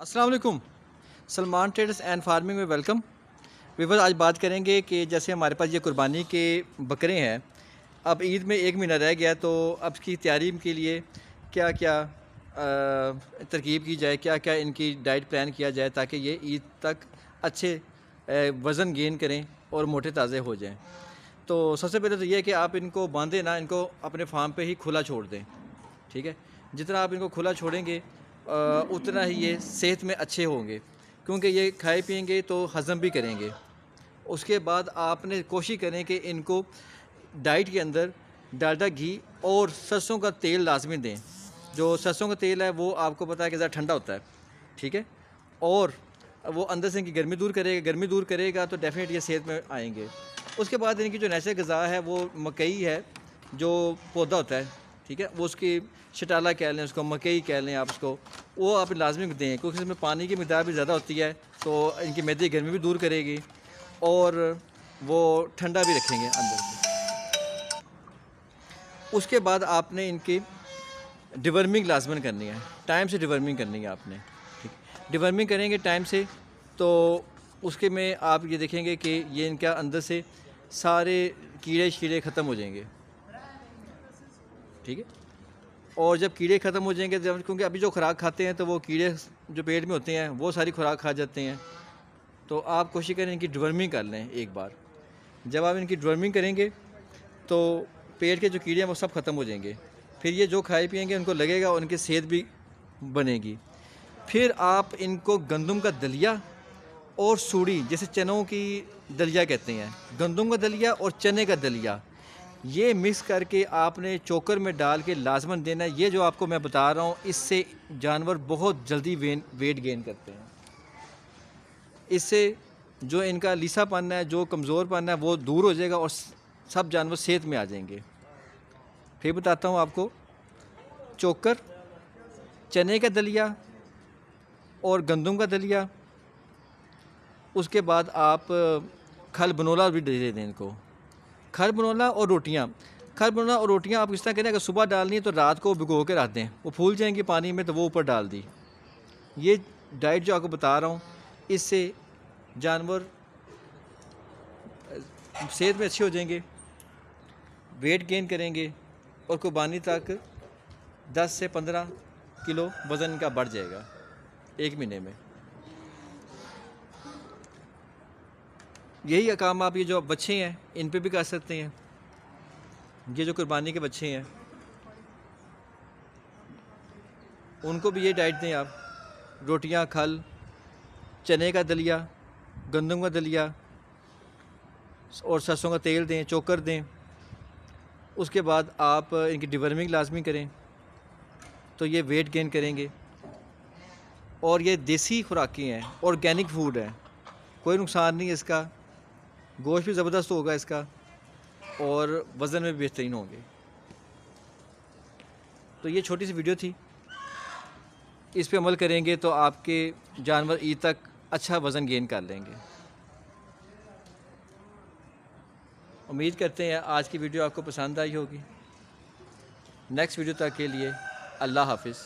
अस्सलाम वालेकुम। Salman traders and farming में वेलकम। वीवर आज बात करेंगे कि जैसे हमारे पास ये कुर्बानी के बकरे हैं, अब ईद में 1 महीना रह गया, तो अब इसकी तैयारी के लिए क्या क्या तरकीब की जाए, क्या क्या इनकी डाइट प्लान किया जाए ताकि ये ईद तक अच्छे वज़न गेन करें और मोटे ताज़े हो जाएं। तो सबसे पहले तो ये है कि आप इनको बांधे ना, इनको अपने फार्म पे ही खुला छोड़ दें। ठीक है, जितना आप इनको खुला छोड़ेंगे उतना ही ये सेहत में अच्छे होंगे, क्योंकि ये खाए पिएंगे तो हज़म भी करेंगे। उसके बाद आपने कोशिश करें कि इनको डाइट के अंदर डालडा घी और सरसों का तेल लाजमी दें। जो सरसों का तेल है वो आपको पता है कि ज़्यादा ठंडा होता है, ठीक है, और वो अंदर से इनकी गर्मी दूर करेगा। गर्मी दूर करेगा तो डेफिनेट ये सेहत में आएंगे। उसके बाद इनकी जो नेचुरल ग़िज़ा है वो मकई है, जो पौधा होता है, ठीक है, वो उसकी शटाला कह लें, उसको मकई कह लें आप उसको, वो आप लाजमी दें, क्योंकि इसमें पानी की मिक़दार भी ज़्यादा होती है, तो इनकी मैदे की गर्मी भी दूर करेगी और वो ठंडा भी रखेंगे अंदर से। उसके बाद आपने इनकी डिवर्मिंग लाजमन करनी है, टाइम से डिवर्मिंग करनी है आपने, ठीक। डिवर्मिंग करेंगे टाइम से तो उसके में आप ये देखेंगे कि ये इनका अंदर से सारे कीड़े शीड़े ख़त्म हो जाएंगे, ठीक है। और जब कीड़े ख़त्म हो जाएंगे, जब क्योंकि अभी जो खुराक खाते हैं तो वो कीड़े जो पेट में होते हैं वो सारी खुराक खा जाते हैं, तो आप कोशिश करें इनकी डिवर्मिंग कर लें एक बार। जब आप इनकी डिवर्मिंग करेंगे तो पेट के जो कीड़े हैं वो सब ख़त्म हो जाएंगे, फिर ये जो खाए पिएंगे उनको लगेगा और उनकी सेहत भी बनेगी। फिर आप इनको गंदम का दलिया और सूड़ी, जैसे चनों की दलिया कहते हैं, गंदम का दलिया और चने का दलिया, ये मिक्स करके आपने चोकर में डाल के लाजमन देना है। ये जो आपको मैं बता रहा हूँ, इससे जानवर बहुत जल्दी वेट गेन करते हैं। इससे जो इनका लीसापन है, जो कमज़ोरपन है, वो दूर हो जाएगा और सब जानवर सेहत में आ जाएंगे। फिर बताता हूँ आपको, चोकर, चने का दलिया और गंदम का दलिया, उसके बाद आप खल बनोला भी दे दें इनको। खल बनोला और रोटियाँ, खल बनोला और रोटियाँ आप इस तरह करें, अगर सुबह डालनी है तो रात को भिगो के रख दें, वो फूल जाएंगी पानी में तो वो ऊपर डाल दी। ये डाइट जो आपको बता रहा हूँ, इससे जानवर सेहत में अच्छे हो जाएंगे, वेट गेन करेंगे और कुर्बानी तक 10 से 15 किलो वज़न इनका बढ़ जाएगा 1 महीने में। यही काम आप ये जो बच्चे हैं इन पे भी कर सकते हैं। ये जो कुर्बानी के बच्चे हैं उनको भी ये डाइट दें आप, रोटियां, खल, चने का दलिया, गंदम का दलिया और सरसों का तेल दें, चोकर दें। उसके बाद आप इनकी डिवर्मिंग लाजमी करें तो ये वेट गेन करेंगे। और ये देसी खुराकी हैं, ऑर्गेनिक फूड है, कोई नुकसान नहीं है इसका, गोश्त भी ज़बरदस्त होगा इसका और वज़न में भी बेहतरीन होंगे। तो ये छोटी सी वीडियो थी, इस पे अमल करेंगे तो आपके जानवर ईद तक अच्छा वज़न गेन कर लेंगे। उम्मीद करते हैं आज की वीडियो आपको पसंद आई होगी। नेक्स्ट वीडियो तक के लिए अल्लाह हाफ़िज़।